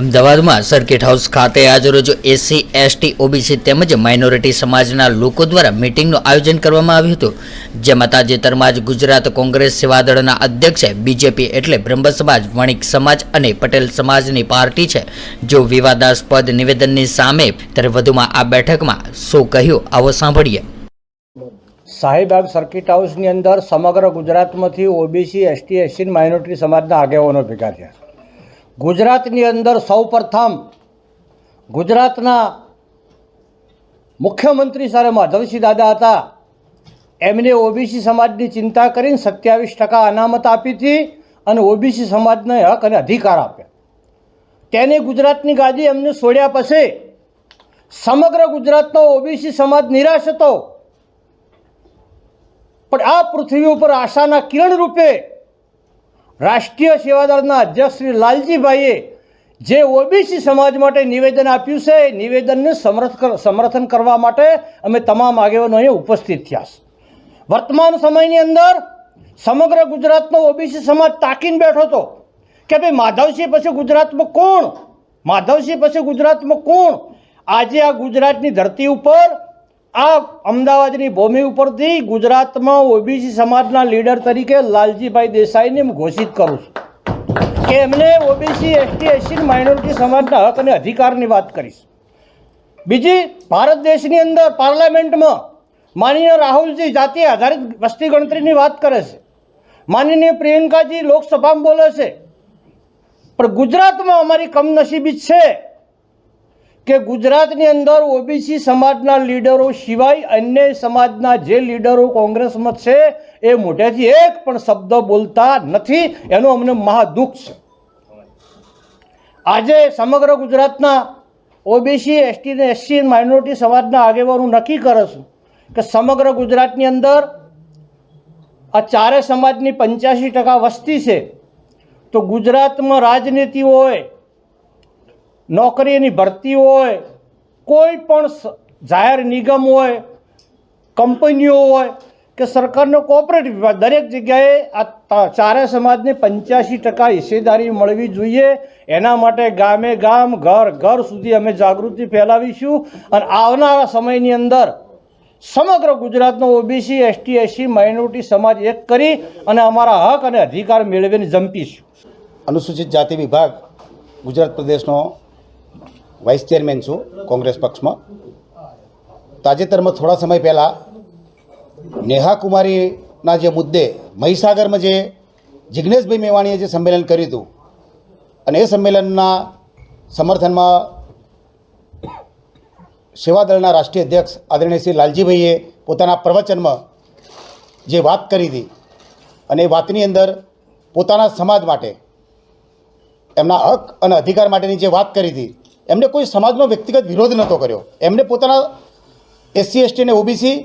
અમદાવાદમાં circuit house ખાતે આજરોજ એસસી એસટી ઓબીસી તેમજ માઇનોરિટી સમાજના લોકો દ્વારા મીટિંગનું આયોજન કરવામાં આવ્યું હતું, જેમાં તાજેતરમાં જ ગુજરાત કોંગ્રેસ સેવાદળના અધ્યક્ષે બીજેપી એટલે બ્રહ્મ સમાજ, વણિક સમાજ અને પટેલ સમાજની પાર્ટી છે જો વિવાદાસ્પદ નિવેદનની સામે ત્યારે વધુમાં આ બેઠકમાં શું કહ્યું આવો સાંભળીએ। શાહીબાગ સર્કિટ હાઉસની અંદર સમગ્ર ગુજરાતમાંથી ઓબીસી, એસટી, એસસી માઇનોરિટી સમાજના આગેવાનો ભેગા થયા। ગુજરાતની અંદર સૌપ્રથમ ગુજરાતના મુખ્યમંત્રી સાહેબ માધવસિંહ દાદા હતા, એમને ઓબીસી સમાજની ચિંતા કરીને 27% અનામત આપી હતી અને ઓબીસી સમાજને હક અને અધિકાર આપ્યા। તેને ગુજરાતની ગાદી એમને છોડ્યા પછી સમગ્ર ગુજરાતનો ઓબીસી સમાજ નિરાશ હતો, પણ આ પૃથ્વી ઉપર આશાના કિરણ રૂપે રાષ્ટ્રીય સેવાદળના અધ્યક્ષ શ્રી લાલજીભાઈએ જે ઓબીસી સમાજ માટે નિવેદન આપ્યું છે, એ નિવેદનને સમર્થન કરવા માટે અમે તમામ આગેવાનો અહીંયા ઉપસ્થિત થયા। વર્તમાન સમયની અંદર સમગ્ર ગુજરાતનો ઓબીસી સમાજ તાકીને બેઠો હતો કે ભાઈ માધવસિંહ પછી ગુજરાતમાં કોણ, માધવસિંહ પછી ગુજરાતમાં કોણ। આજે આ ગુજરાતની ધરતી ઉપર આ અમદાવાદની ભૂમિ ઉપરથી ગુજરાતમાં ઓબીસી સમાજના લીડર તરીકે લાલજીભાઈ દેસાઈને હું ઘોષિત કરું છું કે એમને ઓબીસી, એસટી, એસસી માઇનોરિટી સમાજના હક અને અધિકારની વાત કરીશ। બીજી, ભારત દેશની અંદર પાર્લામેન્ટમાં માનનીય રાહુલજી જાતિ આધારિત વસ્તી ગણતરીની વાત કરે છે, માનનીય પ્રિયંકાજી લોકસભામાં બોલે છે, પણ ગુજરાતમાં અમારી કમનસીબી છે કે ગુજરાતની અંદર ઓબીસી સમાજના લીડરો સિવાય અન્ય સમાજના જે લીડરો કોંગ્રેસમાં છે એ મોઢેથી એક પણ શબ્દ બોલતા નથી, એનું અમને મહાદુઃખ છે। આજે સમગ્ર ગુજરાતના ઓબીસી, એસટી અને એસસી માઇનોરિટી સમાજના આગેવાનો નક્કી કરે છે કે સમગ્ર ગુજરાતની અંદર આ ચારે સમાજની 85% વસ્તી છે, તો ગુજરાતમાં રાજનીતિ હોય, નોકરીની ભરતી હોય, કોઈ પણ જાહેર નિગમ હોય, કંપનીઓ હોય કે સરકારનો કોઓપરેટિવ વિભાગ, દરેક જગ્યાએ આ ચારે સમાજને 85% હિસ્સેદારી મળવી જોઈએ। એના માટે ગામે ગામ, ઘર ઘર સુધી અમે જાગૃતિ ફેલાવીશું અને આવનારા સમયની અંદર સમગ્ર ગુજરાતનો ઓબીસી, એસટી, એસસી માઇનોરિટી સમાજ એક કરી અને અમારા હક અને અધિકાર મેળવીને જંપીશું। અનુસૂચિત જાતિ વિભાગ ગુજરાત પ્રદેશનો વાઇસ ચેરમેન છું કોંગ્રેસ પક્ષમાં। તાજેતરમાં થોડા સમય પહેલાં નેહા કુમારીના જે મુદ્દે મહીસાગરમાં જે જિજ્ઞેશભાઈ મેવાણીએ જે સંમેલન કર્યું હતું અને એ સંમેલનના સમર્થનમાં સેવાદળના રાષ્ટ્રીય અધ્યક્ષ આદરણીય શ્રી લાલજીભાઈએ પોતાના પ્રવચનમાં જે વાત કરી હતી અને એ વાતની અંદર પોતાના સમાજ માટે, એમના હક અને અધિકાર માટેની જે વાત કરી હતી, એમને કોઈ સમાજનો વ્યક્તિગત વિરોધ નહોતો કર્યો, એમને પોતાના એસસી, એસટી અને ઓબીસી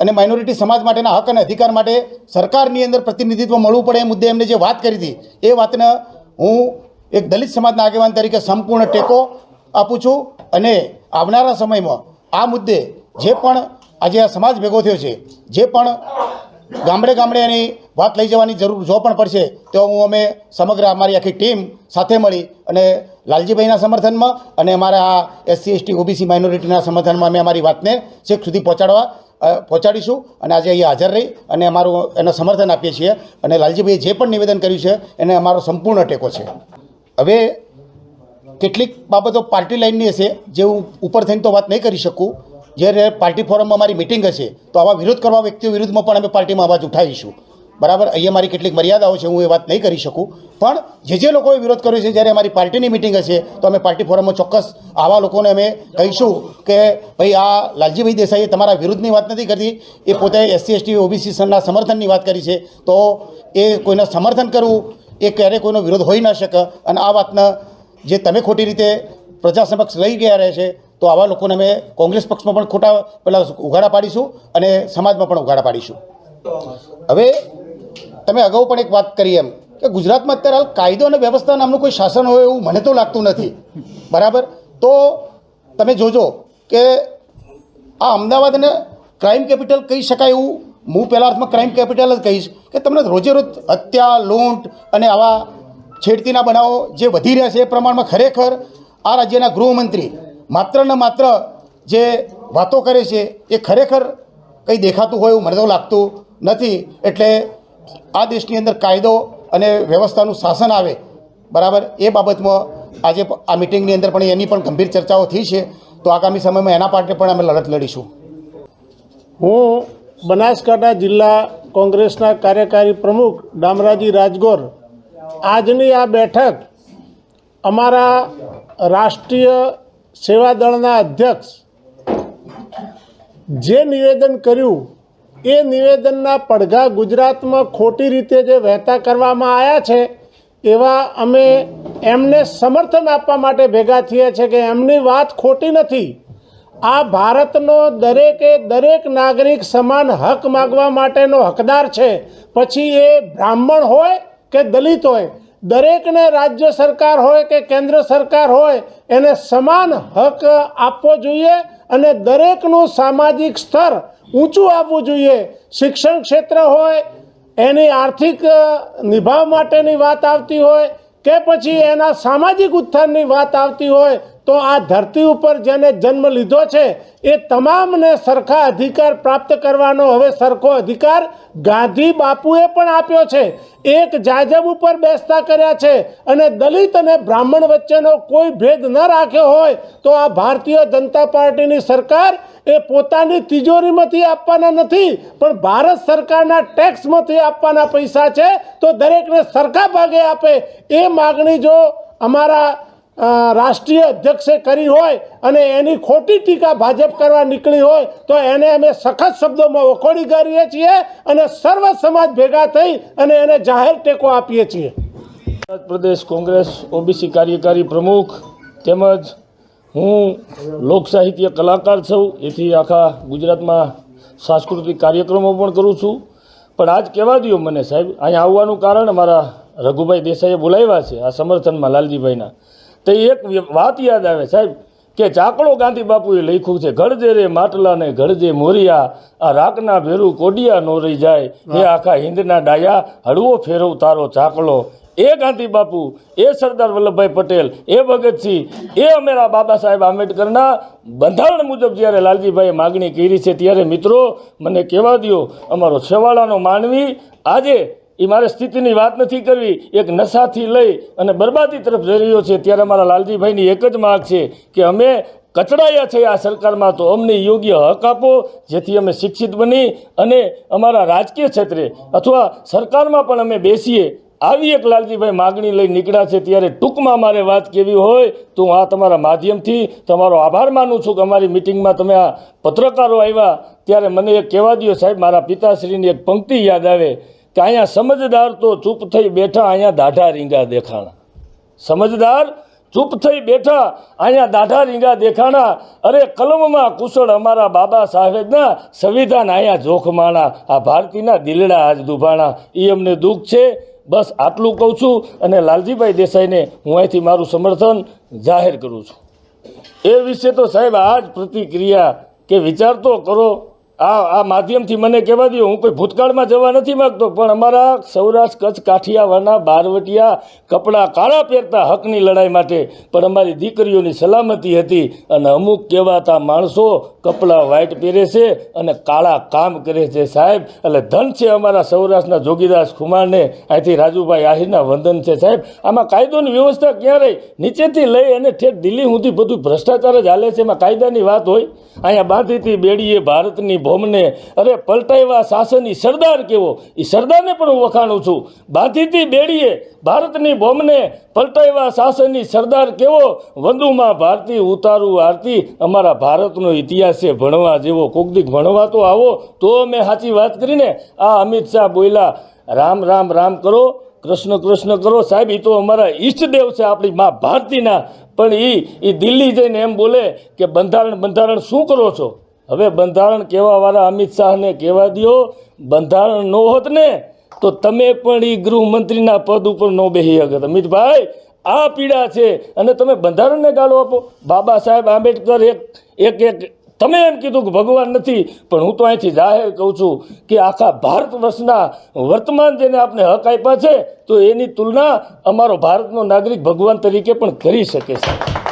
અને માઇનોરિટી સમાજ માટેના હક અને અધિકાર માટે સરકારની અંદર પ્રતિનિધિત્વ મળવું પડે એ મુદ્દે એમને જે વાત કરી હતી, એ વાતને હું એક દલિત સમાજના આગેવાન તરીકે સંપૂર્ણ ટેકો આપું છું અને આવનારા સમયમાં આ મુદ્દે જે પણ આજે આ સમાજ ભેગો થયો છે, જે પણ ગામડે ગામડે એની વાત લઈ જવાની જરૂર જો પણ પડશે તો અમે સમગ્ર અમારી આખી ટીમ સાથે મળી અને લાલજીભાઈના સમર્થનમાં અને અમારા આ એસસી, એસટી, ઓબીસી માઇનોરિટીના સમર્થનમાં અમે અમારી વાતને છેક સુધી પહોંચાડીશું અને આજે અહીંયા હાજર રહી અને અમારું એને સમર્થન આપીએ છીએ અને લાલજીભાઈએ જે પણ નિવેદન કર્યું છે એને અમારો સંપૂર્ણ ટેકો છે। હવે કેટલીક બાબતો પાર્ટી લાઇનની હશે જે હું ઉપર થઈને તો વાત નહીં કરી શકું, જ્યારે પાર્ટી ફોરમમાં અમારી મિટિંગ હશે તો આવા વિરોધ કરવા વ્યક્તિઓ વિરુદ્ધમાં પણ અમે પાર્ટીમાં અવાજ ઉઠાવીશું, બરાબર। અહીંયા મારી કેટલીક મર્યાદાઓ છે, હું એ વાત નહીં કરી શકું, પણ જે લોકોએ વિરોધ કર્યો છે જ્યારે અમારી પાર્ટીની મિટિંગ હશે તો અમે પાર્ટી ફોરમમાં ચોક્કસ આવા લોકોને અમે કહીશું કે ભાઈ આ લાલજીભાઈ દેસાઈએ તમારા વિરુદ્ધની વાત નથી કરતી, એ પોતે એસસી, એસટી, ઓબીસીના સમર્થનની વાત કરી છે, તો એ કોઈને સમર્થન કરવું એ ક્યારેય કોઈનો વિરોધ હોઈ ન શકે અને આ વાતને જે તમે ખોટી રીતે પ્રજા સમક્ષ લઈ ગયા રહે છે તો આવા લોકોને અમે કોંગ્રેસ પક્ષમાં પણ ખોટા પેલા ઉઘાડા પાડીશું અને સમાજમાં પણ ઉઘાડા પાડીશું। હવે તમે અગાઉ પણ એક વાત કરી એમ કે ગુજરાતમાં અત્યારે હાલ કાયદો અને વ્યવસ્થા નામનું કોઈ શાસન હોય એવું મને તો લાગતું નથી, બરાબર। તો તમે જોજો કે આ અમદાવાદને ક્રાઇમ કેપિટલ કહી શકાય એવું હું પહેલા અર્થમાં ક્રાઇમ કેપિટલ જ કહીશ કે તમને રોજે રોજ હત્યા, લૂંટ અને આવા છેડતીના બનાવો જે વધી રહ્યા છે એ પ્રમાણમાં ખરેખર આ રાજ્યના ગૃહમંત્રી માત્ર ને માત્ર જે વાતો કરે છે એ ખરેખર કંઈ દેખાતું હોય એવું મને તો લાગતું નથી. એટલે આ દેશની અંદર કાયદો અને વ્યવસ્થાનું શાસન આવે બરાબર એ બાબતમાં આજે આ મિટિંગની અંદર પણ એની પણ ગંભીર ચર્ચાઓ થઈ છે. તો આગામી સમયમાં એના માટે પણ અમે લડત લડીશું. હું બનાસકાંઠા જિલ્લા કોંગ્રેસના કાર્યકારી પ્રમુખ દામરાજી રાજગોર આજની આ બેઠક અમારા રાષ્ટ્રીય સેવાદળના અધ્યક્ષ જે નિવેદન કર્યું એ નિવેદનના પડઘા ગુજરાતમાં ખોટી રીતે જે વહેતા કરવામાં આવ્યા છે એવા અમે એમને સમર્થન આપવા માટે ભેગા થયા છે કે એમની વાત ખોટી નથી. આ ભારતનો દરેક નાગરિક સમાન હક માગવા માટેનો હકદાર છે. પછી એ બ્રાહ્મણ હોય કે દલિત હોય, દરેકને રાજ્ય સરકાર હોય કે કેન્દ્ર સરકાર હોય એને સમાન હક આપવો જોઈએ અને દરેકનું સામાજિક સ્તર ઊંચું આવવું જોઈએ. શિક્ષણ ક્ષેત્ર હોય, એની આર્થિક નિભાવ માટેની વાત આવતી હોય કે પછી એના સામાજિક ઉત્થાનની વાત આવતી હોય તો આ ધરતી ઉપર જેને જન્મ લીધો છે એ તમામને સરખા અધિકાર પ્રાપ્ત કરવાનો હવે સરખો અધિકાર ગાંધી બાપુએ પણ આપ્યો છે. એક જાજબ ઉપર બેસતા કર્યા છે અને દલિત અને બ્રાહ્મણ વચ્ચેનો કોઈ ભેદ ન રાખ્યો હોય તો આ ભારતીય જનતા પાર્ટીની સરકાર એ પોતાની તિજોરીમાંથી આપવાના નથી પણ ભારત સરકારના ટેક્સમાંથી આપવાના પૈસા છે. તો દરેકને સરખા ભાગે આપે એ માગણી જો અમારા રાષ્ટ્રીય અધ્યક્ષે કરી હોય અને એની ખોટી ટીકા ભાજપ કરવા નીકળી હોય તો એને અમે સખત શબ્દોમાં વખોડી કરીએ છીએ અને સર્વ સમાજ ભેગા થઈ અને એને જાહેર ટેકો આપીએ છીએ. ગુજરાત પ્રદેશ કોંગ્રેસ ઓબીસી કાર્યકારી પ્રમુખ તેમજ હું લોક સાહિત્ય કલાકાર છું. એથી આખા ગુજરાતમાં સાંસ્કૃતિક કાર્યક્રમો પણ કરું છું. પણ આજ કહેવા દો મને સાહેબ, અહીંયા આવવાનું કારણ અમારા રઘુભાઈ દેસાઈએ બોલાવ્યા છે આ સમર્થનમાં લાલજીભાઈના. તો એક વાત યાદ આવે સાહેબ કે ચાકડો ગાંધી બાપુએ લખ્યું છે, ઘડજે રે માટલા ને ઘડજે મોરિયા, આ રાખના ભેરું કોડિયા નો રહી જાય, એ આખા હિંદના ડાયા હળવો ફેરવ તારો ચાકલો. એ ગાંધી બાપુ, એ સરદાર વલ્લભભાઈ પટેલ, એ ભગતસિંહ, એ અમારા બાબા સાહેબ આંબેડકરના બંધારણ મુજબ જ્યારે લાલજીભાઈએ માગણી કરી છે ત્યારે મિત્રો મને કહેવા દો, અમારો છેવાડાનો માનવી આજે એ મારે સ્થિતિની વાત નથી કરવી, એક નશાથી લઈ અને બરબાદી તરફ જઈ રહ્યો છે. ત્યારે અમારા લાલજીભાઈની એક જ માગ છે કે અમે કચડાયા છે આ સરકારમાં તો અમને યોગ્ય હક આપો જેથી અમે શિક્ષિત બની અને અમારા રાજકીય ક્ષેત્રે અથવા સરકારમાં પણ અમે બેસીએ. આવી એક લાલજીભાઈ માગણી લઈ નીકળ્યા છે. ત્યારે ટૂંકમાં મારે વાત કેવી હોય તો હું આ તમારા માધ્યમથી તમારો આભાર માનું છું કે અમારી મિટિંગમાં તમે આ પત્રકારો આવ્યા. ત્યારે મને એક કહેવા દો સાહેબ, મારા પિતાશ્રીની એક પંક્તિ યાદ આવે કે અહીંયા સમજદાર તો ચૂપ થઈ બેઠા, અહીંયા દાઢા રીંગા દેખાણા. સમજદાર ચૂપ થઈ બેઠા, અહીંયા દાઢા રીંગા દેખાણા. અરે કલમમાં કુશળ અમારા બાબા સાહેબના સંવિધાન અહીંયા જોખમાણા, આ ભારતીના દિલડા આજ દુભાણા. એ અમને દુઃખ છે. બસ આટલું કહું છું અને લાલજીભાઈ દેસાઈને હું અહીંથી મારું સમર્થન જાહેર કરું છું. એ વિશે તો સાહેબ આ જ પ્રતિક્રિયા કે વિચાર તો કરો. આ માધ્યમથી મને કહેવા દો, હું કોઈ ભૂતકાળમાં જવા નથી માગતો પણ અમારા સૌરાષ્ટ્ર કચ્છ કાઠિયાવાડના બારવટિયા કપડાં કાળા પહેરતા હકની લડાઈ માટે પણ અમારી દીકરીઓની સલામતી હતી અને અમુક કહેવાતા માણસો કપડાં વ્હાઇટ પહેરે છે અને કાળા કામ કરે છે સાહેબ. એટલે ધન છે અમારા સૌરાષ્ટ્રના જોગીદાસ ખુમારને, અહીંથી રાજુભાઈ આહિરના વંદન છે સાહેબ. આમાં કાયદોની વ્યવસ્થા ક્યાં રહી? નીચેથી લઈ અને ઠેઠ દિલ્હી સુધી બધું ભ્રષ્ટાચાર જ હાલે છે. એમાં કાયદાની વાત હોય? અહીંયા બાંધીથી બેડીએ ભારતની ભોમને, અરે પલટાવ્યા શાસનની સરદાર કેવો, એ સરદારને પણ હું વખાણું છું. બાંધીથી બેડીએ ભારતની ભોમને, પલટાવ્યા શાસનની સરદાર કેવો, વંદુમાં ભારતી ઉતારું આરતી. અમારા ભારતનો ઇતિહાસ છે ભણવા જેવો, કોક દીક ભણવા તો આવો તો મેં સાચી વાત કરીને. આ અમિત શાહ બોલ્યા રામ રામ રામ કરો, કૃષ્ણ કૃષ્ણ કરો. સાહેબ એ તો અમારા ઈષ્ટદેવ છે આપણી મા ભારતીના. પણ એ દિલ્હી જઈને એમ બોલે કે બંધારણ શું કરો છો? હવે બંધારણ કહેવાવાળા અમિત શાહને કહેવા દો, બંધારણ ન હોત ને તો તમે પણ એ ગૃહમંત્રીના પદ ઉપર ન બેસી શકત. અમિતભાઈ આ પીડા છે અને તમે બંધારણને ગાળો આપો. બાબા સાહેબ આંબેડકર એક તમે એમ કીધું કે ભગવાન નથી, પણ હું તો અહીંથી જાહેર કહું છું કે આખા ભારત વર્ષના વર્તમાન જેને આપણે હક આપ્યા છે તો એની તુલના અમારો ભારતનો નાગરિક ભગવાન તરીકે પણ કરી શકે છે.